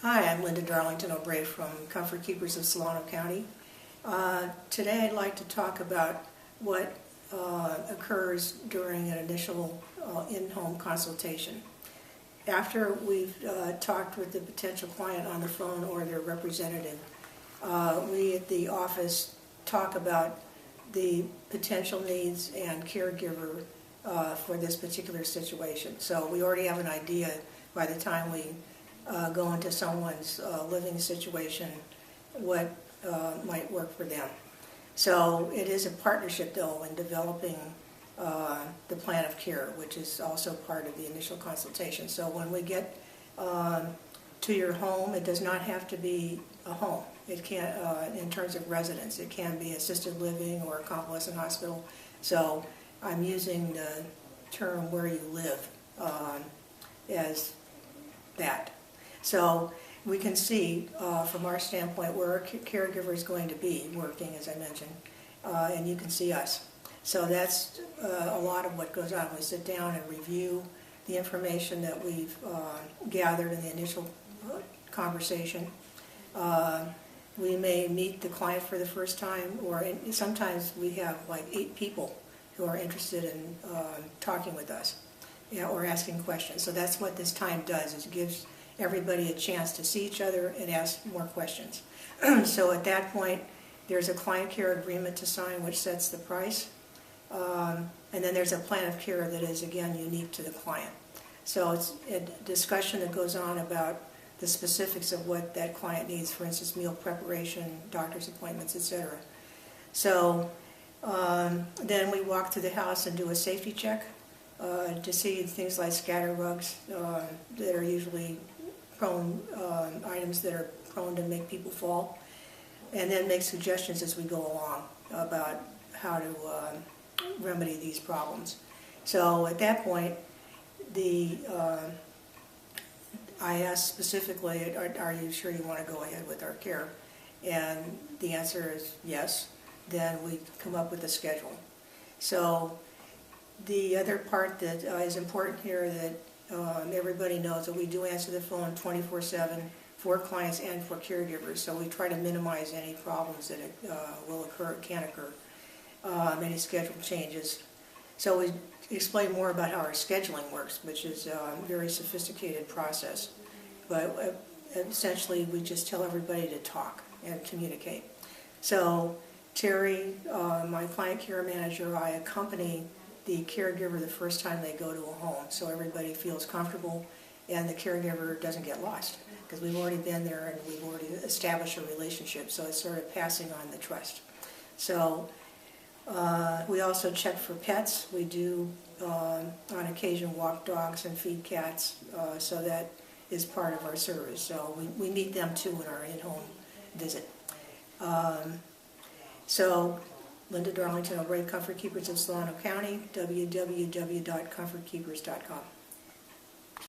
Hi, I'm Linda Darlington O'Bray from Comfort Keepers of Solano County. Today I'd like to talk about what occurs during an initial in-home consultation. After we've talked with the potential client on the phone or their representative, we at the office talk about the potential needs and caregiver for this particular situation. So we already have an idea by the time we go into someone's living situation what might work for them. So it is a partnership though in developing the plan of care, which is also part of the initial consultation. So when we get to your home, it does not have to be a home. It can, in terms of residence, it can be assisted living or a convalescent hospital. So I'm using the term where you live as that. So we can see from our standpoint where our caregiver is going to be working, as I mentioned, and you can see us. So that's a lot of what goes on. We sit down and review the information that we've gathered in the initial conversation. We may meet the client for the first time, or sometimes we have like 8 people who are interested in talking with us, or asking questions. So that's what this time does, is it gives everybody a chance to see each other and ask more questions. So at that point, there's a client care agreement to sign which sets the price. And then there's a plan of care that is, again, unique to the client. So it's a discussion that goes on about the specifics of what that client needs, for instance, meal preparation, doctor's appointments, etc. So then we walk through the house and do a safety check to see things like scatter rugs that are usually prone, items that are prone to make people fall, and then make suggestions as we go along about how to remedy these problems. So at that point, I asked specifically, are you sure you want to go ahead with our care? And the answer is yes. Then we come up with a schedule. So the other part that is important here that everybody knows that we do answer the phone 24/7 for clients and for caregivers. So we try to minimize any problems that can occur, any schedule changes. So we explain more about how our scheduling works, which is a very sophisticated process. But essentially, we just tell everybody to talk and communicate. So Terry, my client care manager, I accompany the caregiver the first time they go to a home, so everybody feels comfortable and the caregiver doesn't get lost, because we've already been there and we've already established a relationship, so it's sort of passing on the trust. So we also check for pets. We do on occasion walk dogs and feed cats, so that is part of our service. So we meet them too in our in-home visit. So Linda Darlington O'Bray, Comfort Keepers of Solano County, www.comfortkeepers.com.